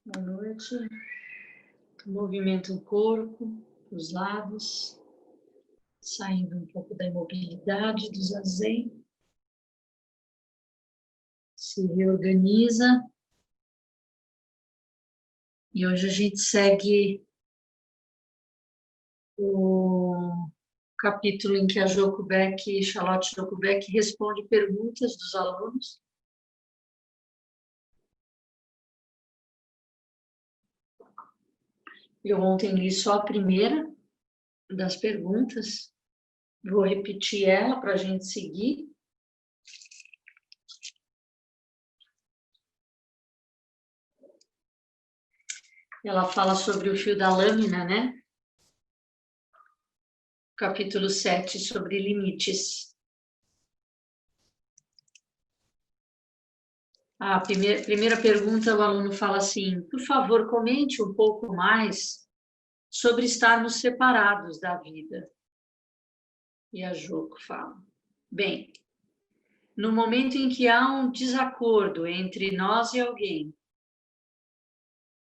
Boa noite. Movimenta o corpo, os lados, saindo um pouco da imobilidade, do zazen. Se reorganiza. E hoje a gente segue o capítulo em que a Charlotte Jokubeck responde perguntas dos alunos. Eu ontem li só a primeira das perguntas. Vou repetir ela para a gente seguir. Ela fala sobre o fio da lâmina, né? Capítulo 7, sobre limites. A primeira pergunta, o aluno fala assim: por favor, comente um pouco mais sobre estarmos separados da vida. E a Joko fala: bem, no momento em que há um desacordo entre nós e alguém,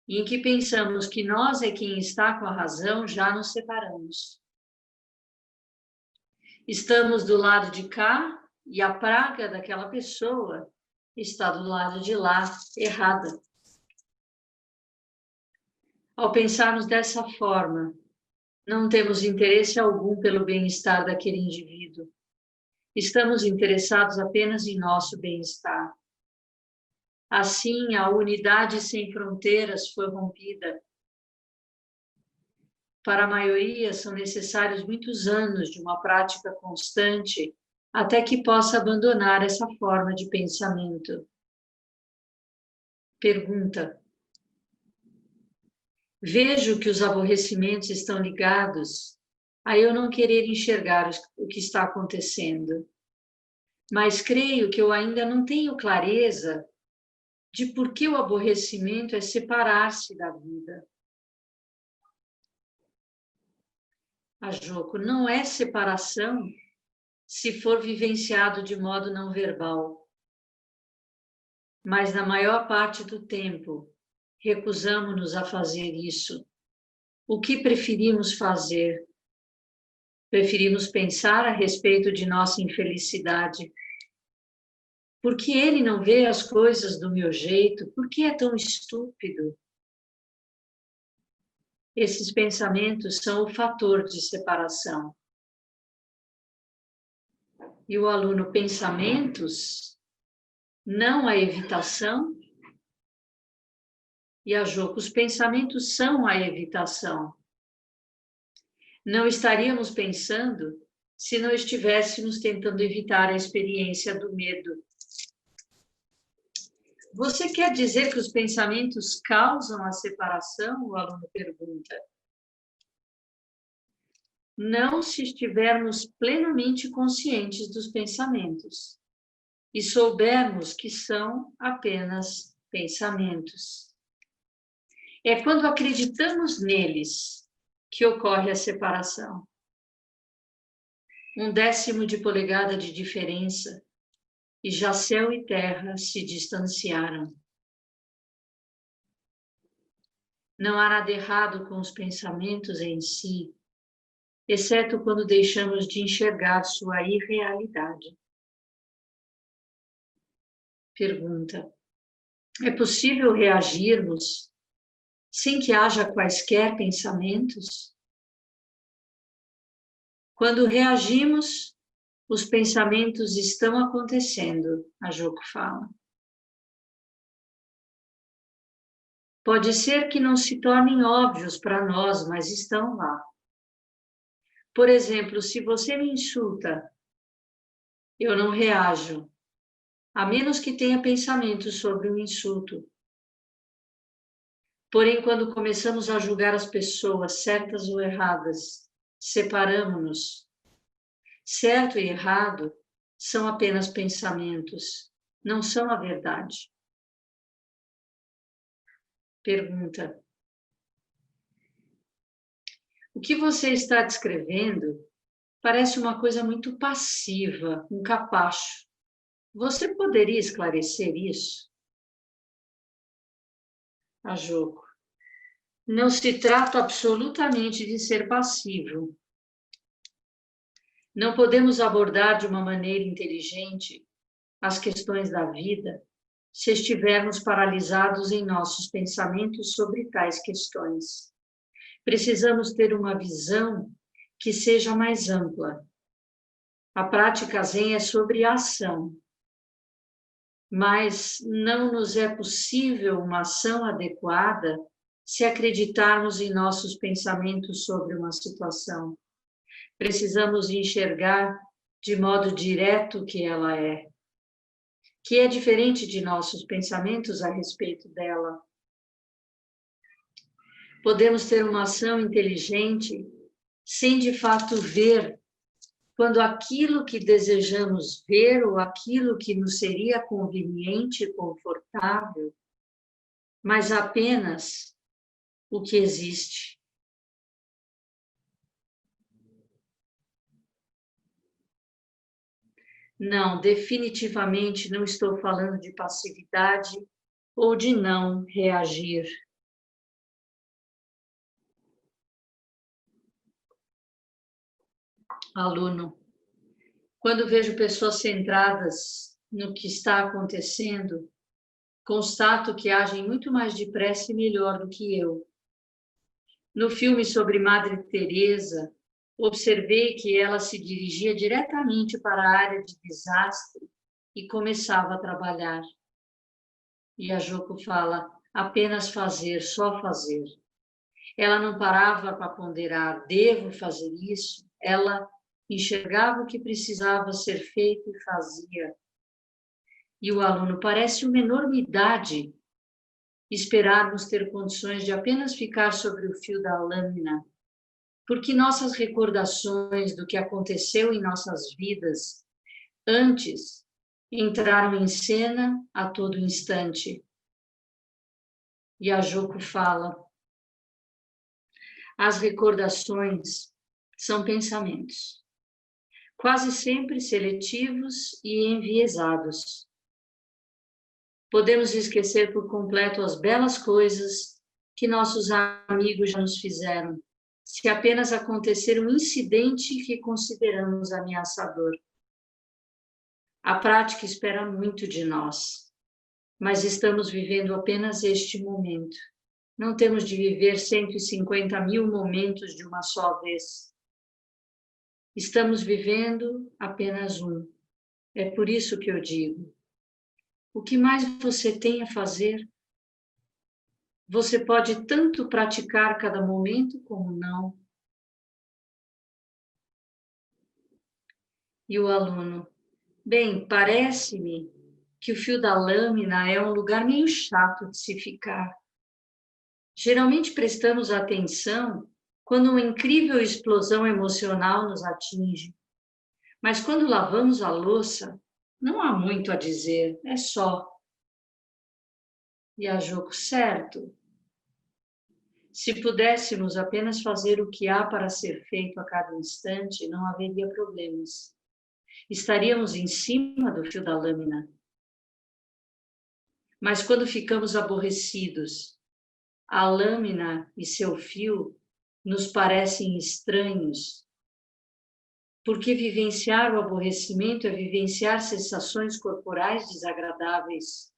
e em que pensamos que nós é quem está com a razão, já nos separamos. Estamos do lado de cá e a praga daquela pessoa está do lado de lá, errada. Ao pensarmos dessa forma, não temos interesse algum pelo bem-estar daquele indivíduo. Estamos interessados apenas em nosso bem-estar. Assim, a unidade sem fronteiras foi rompida. Para a maioria, são necessários muitos anos de uma prática constante até que possa abandonar essa forma de pensamento. Pergunta: vejo que os aborrecimentos estão ligados a eu não querer enxergar o que está acontecendo, mas creio que eu ainda não tenho clareza de por que o aborrecimento é separar-se da vida. A Joko: não é separação se for vivenciado de modo não verbal, mas na maior parte do tempo recusamos-nos a fazer isso. O que preferimos fazer? Preferimos pensar a respeito de nossa infelicidade. Por que ele não vê as coisas do meu jeito? Por que é tão estúpido? Esses pensamentos são o fator de separação. E o aluno: pensamentos, não a evitação? E a Joko: os pensamentos são a evitação. Não estaríamos pensando se não estivéssemos tentando evitar a experiência do medo. Você quer dizer que os pensamentos causam a separação? O aluno pergunta. Não, se estivermos plenamente conscientes dos pensamentos e soubermos que são apenas pensamentos. É quando acreditamos neles que ocorre a separação. 1/10 de polegada de diferença, e já céu e terra se distanciaram. Não há nada errado com os pensamentos em si, exceto quando deixamos de enxergar sua irrealidade. Pergunta: é possível reagirmos sem que haja quaisquer pensamentos? Quando reagimos, os pensamentos estão acontecendo, a Joko fala. Pode ser que não se tornem óbvios para nós, mas estão lá. Por exemplo, se você me insulta, eu não reajo, a menos que tenha pensamentos sobre o insulto. Porém, quando começamos a julgar as pessoas, certas ou erradas, separamos-nos. Certo e errado são apenas pensamentos, não são a verdade. Pergunta: o que você está descrevendo parece uma coisa muito passiva, um capacho. Você poderia esclarecer isso? A Joko. Não se trata absolutamente de ser passivo. Não podemos abordar de uma maneira inteligente as questões da vida se estivermos paralisados em nossos pensamentos sobre tais questões. Precisamos ter uma visão que seja mais ampla. A prática Zen é sobre a ação, mas não nos é possível uma ação adequada se acreditarmos em nossos pensamentos sobre uma situação. Precisamos enxergar de modo direto o que ela é, que é diferente de nossos pensamentos a respeito dela. Podemos ter uma ação inteligente sem de fato ver quando aquilo que desejamos ver ou aquilo que nos seria conveniente e confortável, mas apenas o que existe. Não, definitivamente não estou falando de passividade ou de não reagir. Aluno, quando vejo pessoas centradas no que está acontecendo, constato que agem muito mais depressa e melhor do que eu. No filme sobre Madre Teresa, observei que ela se dirigia diretamente para a área de desastre e começava a trabalhar. E a Joko fala, apenas fazer, só fazer. Ela não parava para ponderar, devo fazer isso? Ela enxergava o que precisava ser feito e fazia. E o aluno, parece uma enormidade esperarmos ter condições de apenas ficar sobre o fio da lâmina, porque nossas recordações do que aconteceu em nossas vidas antes entraram em cena a todo instante. E a Joko fala, as recordações são pensamentos, quase sempre seletivos e enviesados. Podemos esquecer por completo as belas coisas que nossos amigos já nos fizeram, se apenas acontecer um incidente que consideramos ameaçador. A prática espera muito de nós, mas estamos vivendo apenas este momento. Não temos de viver 150 mil momentos de uma só vez. Estamos vivendo apenas um. É por isso que eu digo, o que mais você tem a fazer? Você pode tanto praticar cada momento como não. E o aluno, bem, parece-me que o fio da lâmina é um lugar meio chato de se ficar. Geralmente prestamos atenção quando uma incrível explosão emocional nos atinge. Mas quando lavamos a louça, não há muito a dizer, é só. E a Joko, certo. Se pudéssemos apenas fazer o que há para ser feito a cada instante, não haveria problemas. Estaríamos em cima do fio da lâmina. Mas quando ficamos aborrecidos, a lâmina e seu fio nos parecem estranhos, porque vivenciar o aborrecimento é vivenciar sensações corporais desagradáveis.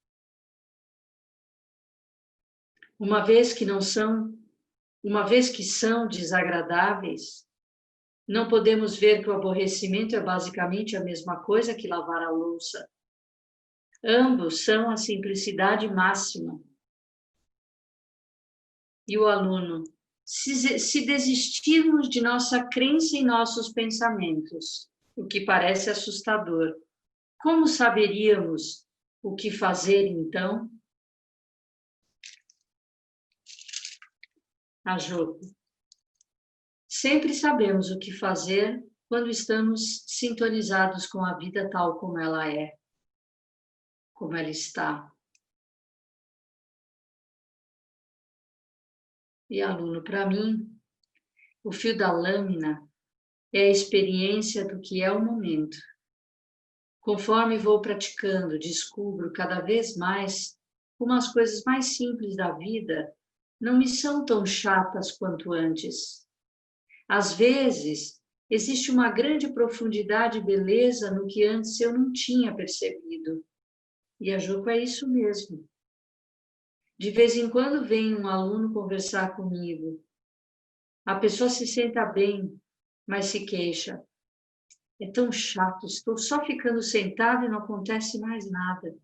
Uma vez que são desagradáveis, não podemos ver que o aborrecimento é basicamente a mesma coisa que lavar a louça. Ambos são a simplicidade máxima. E o aluno, se desistirmos de nossa crença em nossos pensamentos, o que parece assustador, como saberíamos o que fazer então? A Joko. Sempre sabemos o que fazer quando estamos sintonizados com a vida tal como ela é, como ela está. E aluno, para mim, o fio da lâmina é a experiência do que é o momento. Conforme vou praticando, descubro cada vez mais como as coisas mais simples da vida não me são tão chatas quanto antes. Às vezes, existe uma grande profundidade e beleza no que antes eu não tinha percebido. E a Joko é isso mesmo. De vez em quando vem um aluno conversar comigo. A pessoa se senta bem, mas se queixa. É tão chato, estou só ficando sentado e não acontece mais nada.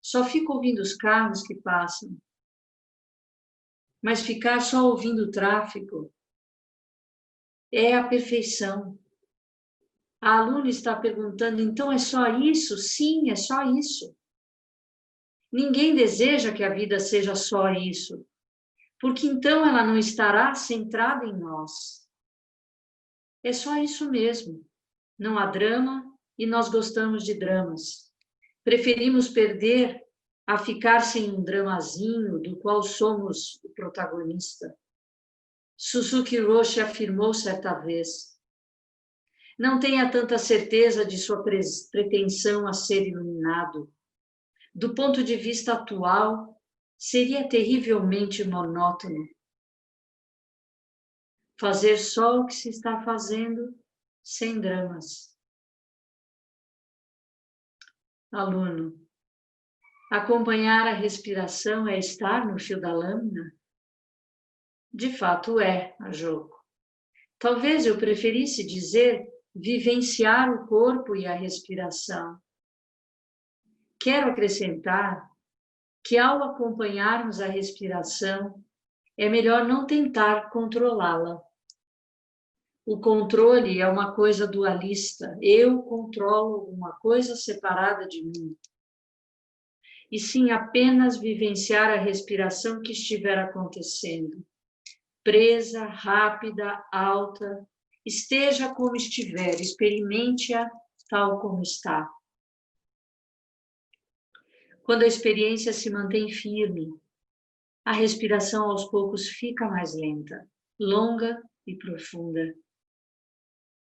Só fico ouvindo os carros que passam. Mas ficar só ouvindo o tráfego é a perfeição. A aluna está perguntando, então é só isso? Sim, é só isso. Ninguém deseja que a vida seja só isso, porque então ela não estará centrada em nós. É só isso mesmo. Não há drama e nós gostamos de dramas. Preferimos perder a ficar sem um dramazinho do qual somos o protagonista. Suzuki Roshi afirmou certa vez: não tenha tanta certeza de sua pretensão a ser iluminado. Do ponto de vista atual, seria terrivelmente monótono. Fazer só o que se está fazendo, sem dramas. Aluno, acompanhar a respiração é estar no fio da lâmina? De fato é, a Joko. Talvez eu preferisse dizer vivenciar o corpo e a respiração. Quero acrescentar que ao acompanharmos a respiração, é melhor não tentar controlá-la. O controle é uma coisa dualista. Eu controlo uma coisa separada de mim. E sim apenas vivenciar a respiração que estiver acontecendo. Presa, rápida, alta, esteja como estiver, experimente-a tal como está. Quando a experiência se mantém firme, a respiração aos poucos fica mais lenta, longa e profunda.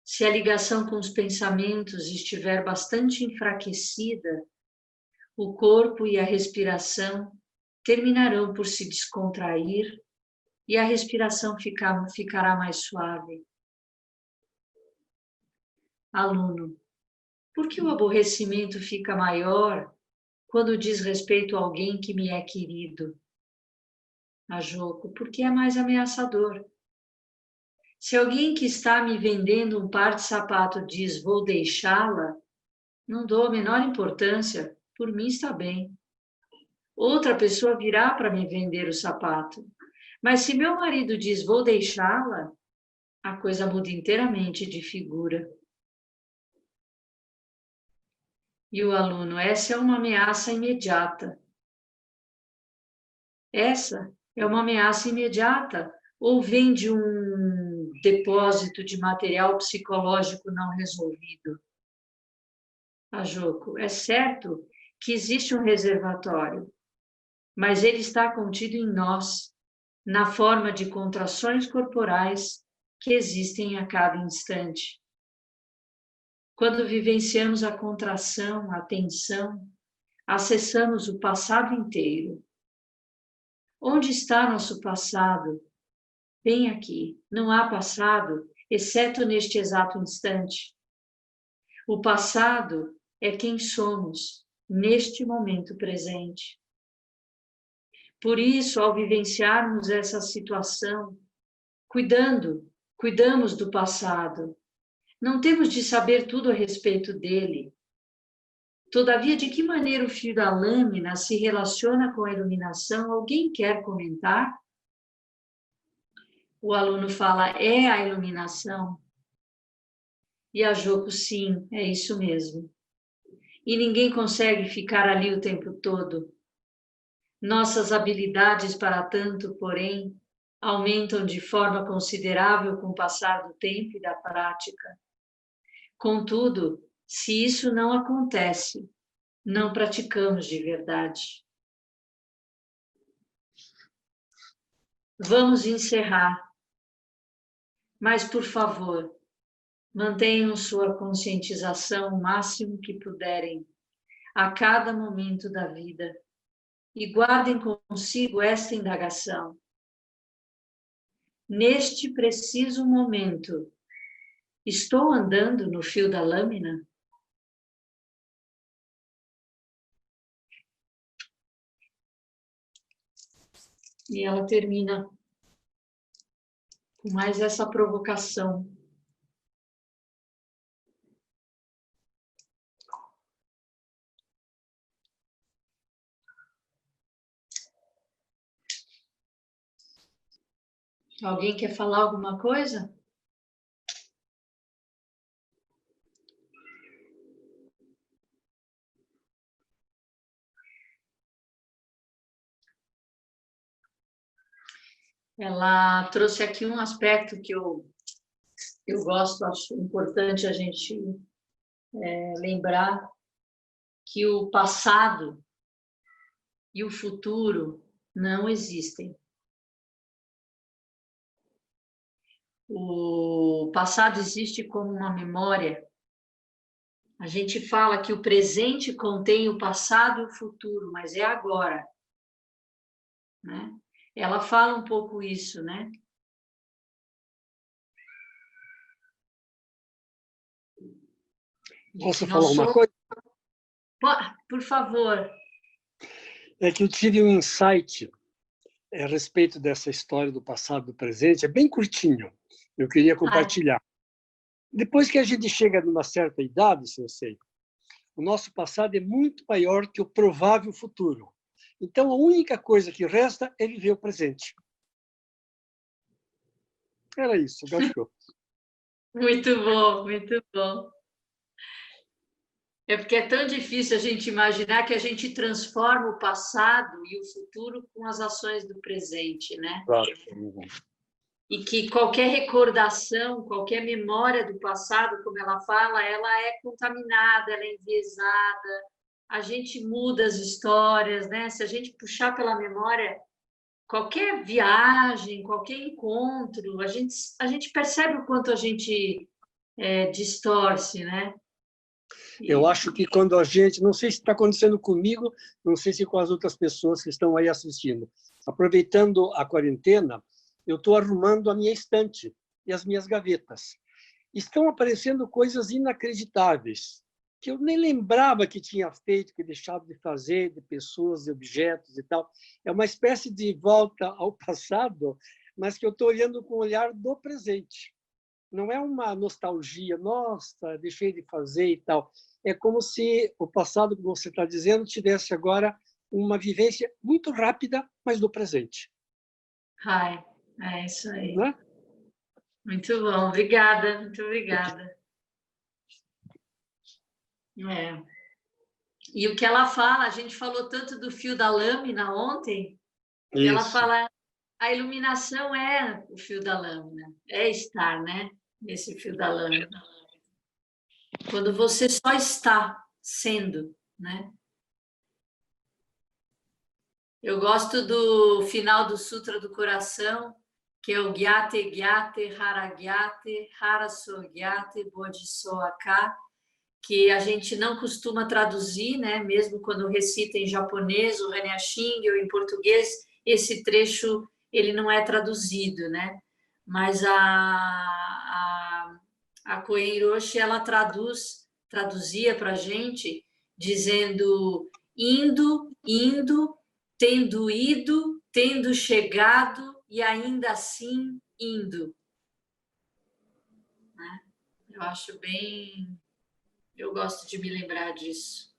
Se a ligação com os pensamentos estiver bastante enfraquecida, o corpo e a respiração terminarão por se descontrair e a respiração ficará mais suave. Aluno, por que o aborrecimento fica maior quando diz respeito a alguém que me é querido? A Joko, porque é mais ameaçador. Se alguém que está me vendendo um par de sapato diz vou deixá-la, não dou a menor importância, por mim está bem. Outra pessoa virá para me vender o sapato. Mas se meu marido diz vou deixá-la, a coisa muda inteiramente de figura. E o aluno, essa é uma ameaça imediata. Essa é uma ameaça imediata ou vem de um depósito de material psicológico não resolvido? A Joko, é certo que existe um reservatório, mas ele está contido em nós, na forma de contrações corporais que existem a cada instante. Quando vivenciamos a contração, a tensão, acessamos o passado inteiro. Onde está nosso passado? Bem aqui, não há passado, exceto neste exato instante. O passado é quem somos, neste momento presente. Por isso, ao vivenciarmos essa situação, cuidamos do passado. Não temos de saber tudo a respeito dele. Todavia, de que maneira o fio da lâmina se relaciona com a iluminação? Alguém quer comentar? O aluno fala, é a iluminação? E a Joko, sim, é isso mesmo. E ninguém consegue ficar ali o tempo todo. Nossas habilidades para tanto, porém, aumentam de forma considerável com o passar do tempo e da prática. Contudo, se isso não acontece, não praticamos de verdade. Vamos encerrar, mas, por favor, mantenham sua conscientização o máximo que puderem, a cada momento da vida. e guardem consigo esta indagação. Neste preciso momento, estou andando no fio da lâmina? E ela termina com mais essa provocação. Alguém quer falar alguma coisa? Ela trouxe aqui um aspecto que eu gosto, acho importante a gente lembrar, que o passado e o futuro não existem. O passado existe como uma memória. A gente fala que o presente contém o passado e o futuro, mas é agora, né? Ela fala um pouco isso, né? Posso falar uma coisa? Por favor. É que eu tive um insight a respeito dessa história do passado e do presente, é bem curtinho, eu queria compartilhar. Depois que a gente chega numa certa idade, Sensei, o nosso passado é muito maior que o provável futuro. Então, a única coisa que resta é viver o presente. Era isso, gostou. Muito bom, muito bom. É porque é tão difícil a gente imaginar que a gente transforma o passado e o futuro com as ações do presente, né? Claro. E que qualquer recordação, qualquer memória do passado, como ela fala, ela é contaminada, ela é enviesada, a gente muda as histórias, né? Se a gente puxar pela memória, qualquer viagem, qualquer encontro, a gente percebe o quanto a gente distorce, né? Eu acho que quando a gente, não sei se está acontecendo comigo, não sei se com as outras pessoas que estão aí assistindo, aproveitando a quarentena, eu estou arrumando a minha estante e as minhas gavetas. Estão aparecendo coisas inacreditáveis, que eu nem lembrava que tinha feito, que deixado de fazer, de pessoas, de objetos e tal. É uma espécie de volta ao passado, mas que eu estou olhando com o olhar do presente. Não é uma nostalgia, nossa, deixei de fazer e tal. É como se o passado, como você está dizendo, tivesse agora uma vivência muito rápida, mas do presente. Ai, é isso aí. Não é? Muito bom, obrigada, muito obrigada. É. E o que ela fala, a gente falou tanto do fio da lâmina ontem, e ela fala, a iluminação é o fio da lâmina, é estar, né, nesse fio da lâmina. Quando você só está sendo, né? Eu gosto do final do Sutra do Coração, que é o Gyate Gyate Hara Gyate Hara So Gyate Bodhisoaka, que a gente não costuma traduzir, né? Mesmo quando recita em japonês, o Hanyashin, ou em português, esse trecho ele não é traduzido, né? Mas a Koen Hiroshi, ela traduzia para a gente, dizendo indo, indo, tendo ido, tendo chegado e ainda assim indo. Né? Eu acho bem... Eu gosto de me lembrar disso.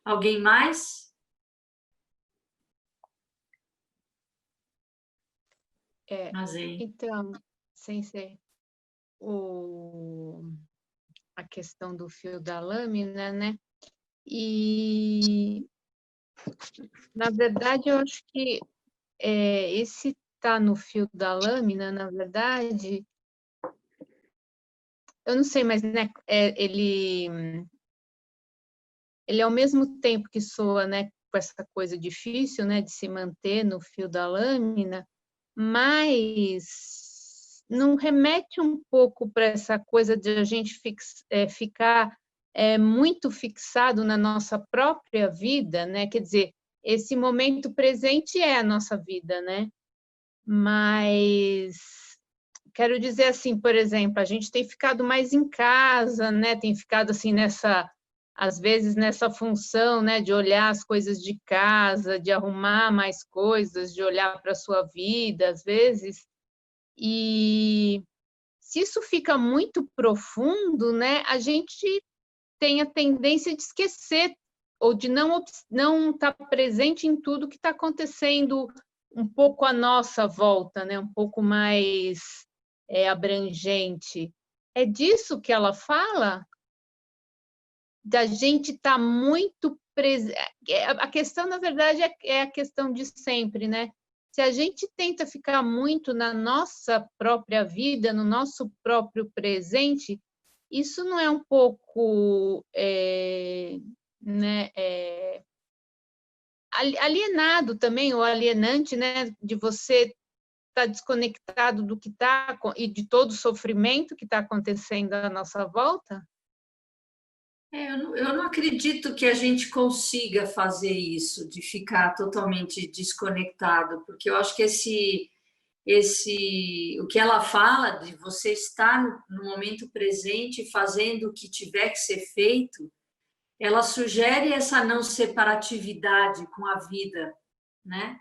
Alguém mais? Então, Sensei, a questão do fio da lâmina, né? E, na verdade, eu acho que esse tá no fio da lâmina, na verdade, eu não sei, mas né, ele ao mesmo tempo que soa, né, com essa coisa difícil, né, de se manter no fio da lâmina, mas não remete um pouco para essa coisa de a gente ficar muito fixado na nossa própria vida, né? Quer dizer, esse momento presente é a nossa vida, né? Mas quero dizer assim, por exemplo, a gente tem ficado mais em casa, né? Tem ficado assim às vezes nessa função, né, de olhar as coisas de casa, de arrumar mais coisas, de olhar para a sua vida, às vezes. E se isso fica muito profundo, né, a gente tem a tendência de esquecer ou de não estar presente em tudo que está acontecendo um pouco à nossa volta, né, um pouco mais abrangente. É disso que ela fala? Da gente estar muito presente. A questão, na verdade, é a questão de sempre, né? Se a gente tenta ficar muito na nossa própria vida, no nosso próprio presente, isso não é um pouco né, alienado também, ou alienante, né? De você estar desconectado do que está e de todo o sofrimento que está acontecendo à nossa volta? Eu não acredito que a gente consiga fazer isso, de ficar totalmente desconectado, porque eu acho que o que ela fala de você estar no momento presente fazendo o que tiver que ser feito, ela sugere essa não separatividade com a vida, né?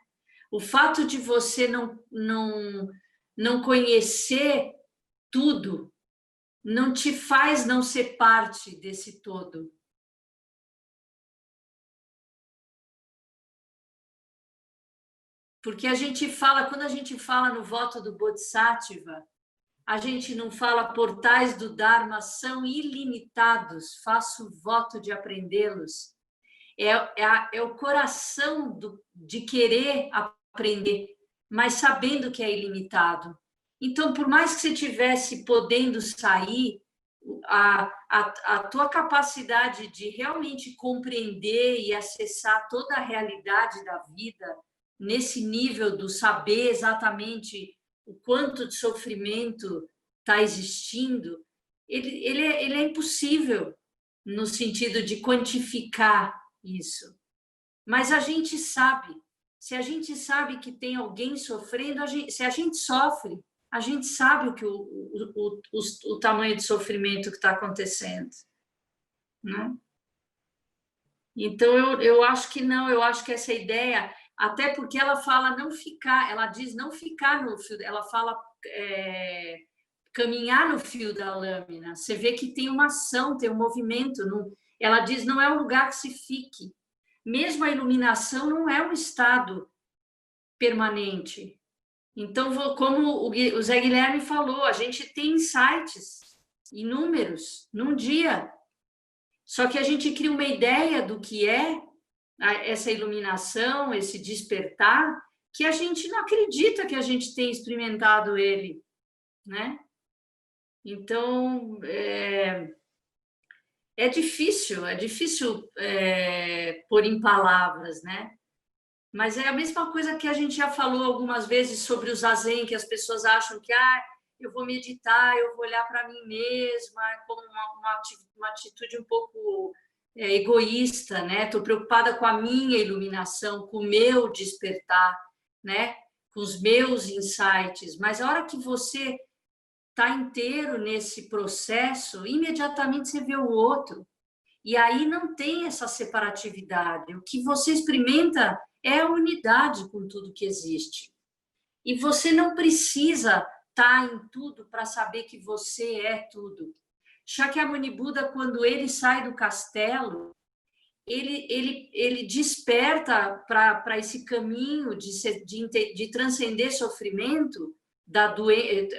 O fato de você não conhecer tudo não te faz não ser parte desse todo. Porque quando a gente fala no voto do Bodhisattva, a gente não fala portais do Dharma são ilimitados, faço voto de aprendê-los. É o coração de querer aprender, mas sabendo que é ilimitado. Então, por mais que você tivesse podendo sair, a tua capacidade de realmente compreender e acessar toda a realidade da vida, nesse nível do saber exatamente o quanto de sofrimento está existindo, ele é impossível no sentido de quantificar isso. Mas a gente sabe. Se a gente sabe que tem alguém sofrendo, se a gente sofre, a gente sabe o tamanho de sofrimento que está acontecendo. Né? Então, eu acho que não, eu acho que essa ideia, até porque ela fala não ficar, ela diz não ficar no fio, ela fala caminhar no fio da lâmina. Você vê que tem uma ação, tem um movimento. Ela diz não é um lugar que se fique. Mesmo a iluminação não é um estado permanente. Então, como o Zé Guilherme falou, a gente tem insights inúmeros num dia. Só que a gente cria uma ideia do que é essa iluminação, esse despertar, que a gente não acredita que a gente tenha experimentado ele, né? Então, é difícil pôr em palavras, né? Mas é a mesma coisa que a gente já falou algumas vezes sobre o zazen, que as pessoas acham que eu vou meditar, eu vou olhar para mim mesma, como uma atitude um pouco egoísta, né? Estou preocupada com a minha iluminação, com o meu despertar, né? Com os meus insights. Mas a hora que você está inteiro nesse processo, imediatamente você vê o outro. E aí não tem essa separatividade. O que você experimenta é a unidade com tudo que existe. E você não precisa estar em tudo para saber que você é tudo. Shakyamuni Buda, quando ele sai do castelo, ele desperta para esse caminho de transcender sofrimento,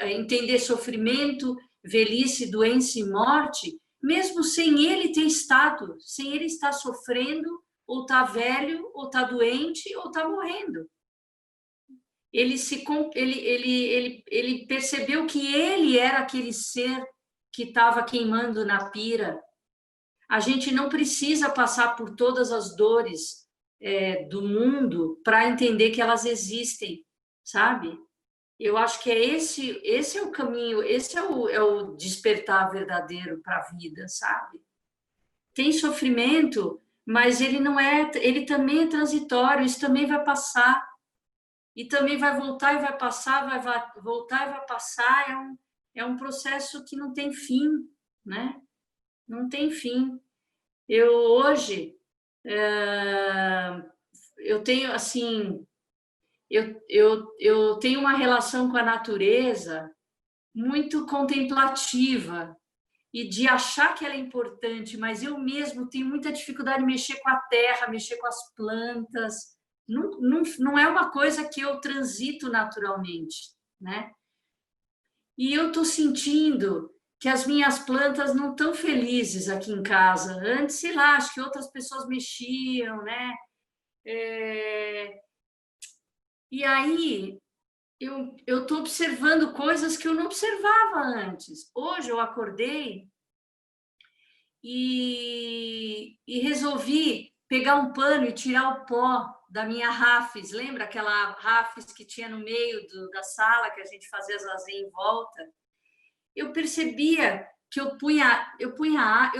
entender sofrimento, velhice, doença e morte, mesmo sem ele ter estado, sem ele estar sofrendo, ou está velho, ou está doente, ou está morrendo. Ele percebeu que ele era aquele ser que estava queimando na pira. A gente não precisa passar por todas as dores do mundo para entender que elas existem, sabe? Eu acho que esse é o caminho, esse é o despertar verdadeiro para a vida, sabe? tem sofrimento, mas ele não é, ele também é transitório, isso também vai passar. E também vai voltar e vai passar, vai voltar e vai passar. É um processo que não tem fim, né? Não tem fim. Eu hoje eu tenho assim, eu tenho uma relação com a natureza muito contemplativa e de achar que ela é importante, mas eu mesmo tenho muita dificuldade de mexer com a terra, mexer com as plantas. Não é uma coisa que eu transito naturalmente, né? E eu estou sentindo que as minhas plantas não estão felizes aqui em casa. Antes, sei lá, acho que outras pessoas mexiam, né? E aí eu estou observando coisas que eu não observava antes. Hoje eu acordei e resolvi pegar um pano e tirar o pó da minha rafes. Lembra aquela rafes que tinha no meio da sala que a gente fazia zazen em volta? Eu percebia que eu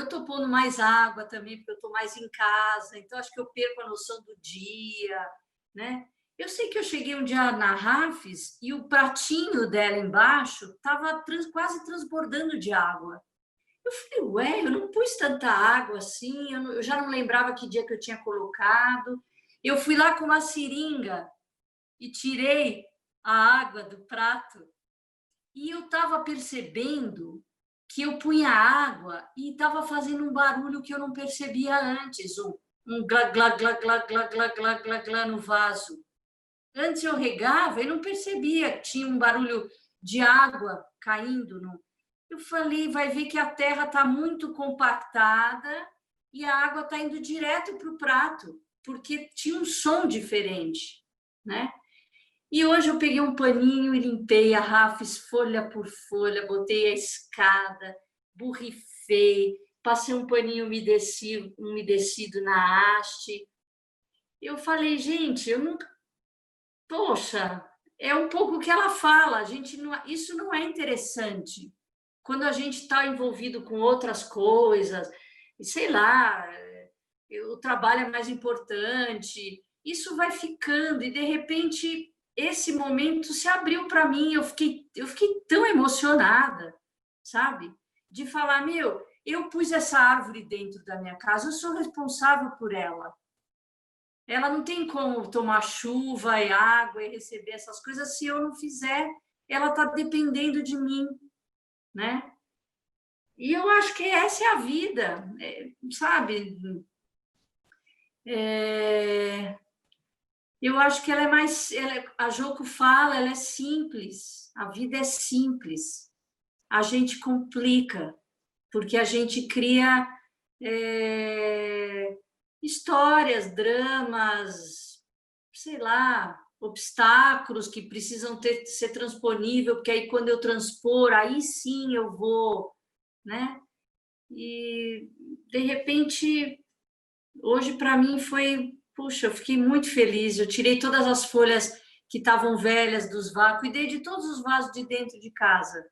estou pondo mais água também, porque eu estou mais em casa, então acho que eu perco a noção do dia, né? Eu sei que eu cheguei um dia na Rafes e o pratinho dela embaixo estava quase transbordando de água. Eu falei, ué, eu não pus tanta água assim, eu já não lembrava que dia que eu tinha colocado. Eu fui lá com uma seringa e tirei a água do prato e eu estava percebendo que eu punha água e estava fazendo um barulho que eu não percebia antes, um glá, glá, glá, glá, glá, glá, glá, glá, glá no vaso. Antes eu regava e não percebia que tinha um barulho de água caindo. Eu falei, vai ver que a terra está muito compactada e a água está indo direto para o prato, porque tinha um som diferente, né? E hoje eu peguei um paninho e limpei a Rafes folha por folha, botei a escada, borrifei, passei um paninho umedecido na haste. Eu falei, gente, eu nunca... Poxa, é um pouco o que ela fala, a gente não... isso não é interessante. Quando a gente está envolvido com outras coisas, sei lá, o trabalho é mais importante, isso vai ficando e, de repente, esse momento se abriu para mim, eu fiquei tão emocionada, sabe? De falar, meu, eu pus essa árvore dentro da minha casa, eu sou responsável por ela. Ela não tem como tomar chuva e água e receber essas coisas se eu não fizer. Ela está dependendo de mim, né? E eu acho que essa é a vida, sabe? Eu acho que ela é mais... a Joko fala, ela é simples. A vida é simples. A gente complica, porque a gente cria histórias, dramas, sei lá, obstáculos que precisam ser transponível, porque aí quando eu transpor, aí sim eu vou, né? E, de repente, hoje para mim foi, puxa, eu fiquei muito feliz. Eu tirei todas as folhas que estavam velhas dos vasos, cuidei de todos os vasos de dentro de casa.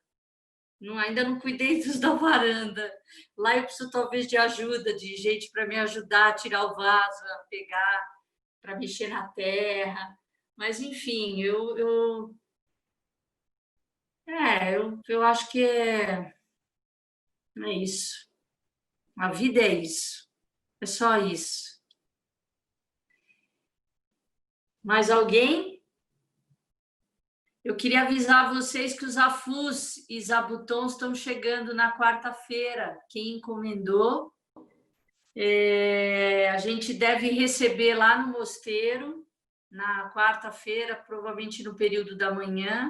Ainda não cuidei dos da varanda. Lá eu preciso talvez de ajuda, de gente para me ajudar a tirar o vaso, a pegar, para mexer na terra. Mas, enfim, eu acho que é isso. A vida é isso. É só isso. Mais alguém? Eu queria avisar vocês que os afus e zabutons estão chegando na quarta-feira. Quem encomendou, a gente deve receber lá no mosteiro, na quarta-feira, provavelmente no período da manhã.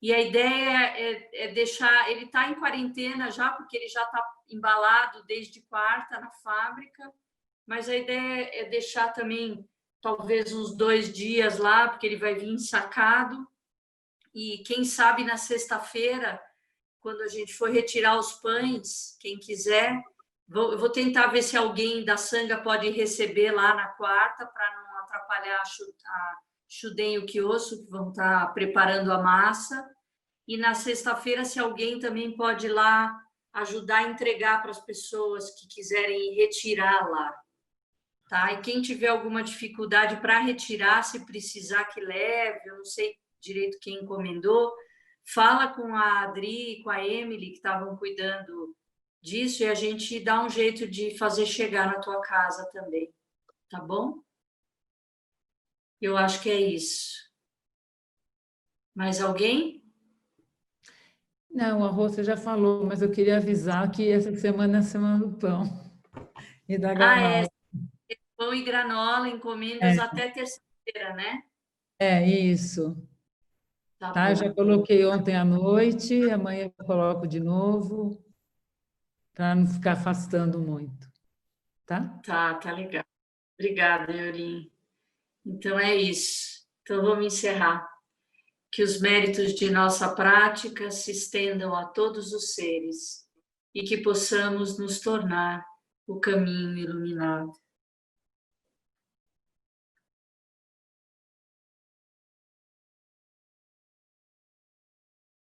E a ideia é deixar... Ele está em quarentena já, porque ele já está embalado desde quarta na fábrica, mas a ideia é deixar também talvez uns 2 dias lá, porque ele vai vir ensacado. E quem sabe na sexta-feira, quando a gente for retirar os pães, quem quiser, eu vou tentar ver se alguém da sanga pode receber lá na quarta, para não atrapalhar a Shuden e o Kyosu, que vão estar preparando a massa. E na sexta-feira, se alguém também pode ir lá ajudar a entregar para as pessoas que quiserem retirar lá. Tá? E quem tiver alguma dificuldade para retirar, se precisar que leve, eu não sei direito quem encomendou, fala com a Adri e com a Emily, que estavam cuidando disso, e a gente dá um jeito de fazer chegar na tua casa também, tá bom? Eu acho que é isso. Mais alguém? Não, a Rô já falou, mas eu queria avisar que essa semana é a Semana do Pão e da granola. Pão e granola, encomendas até terça-feira, né? Isso. Tá Eu bom. já coloquei ontem à noite, amanhã eu coloco de novo, para não ficar afastando muito, tá? Tá legal. Obrigada, Eurim. Então é isso. Então vamos encerrar. Que os méritos de nossa prática se estendam a todos os seres e que possamos nos tornar o caminho iluminado.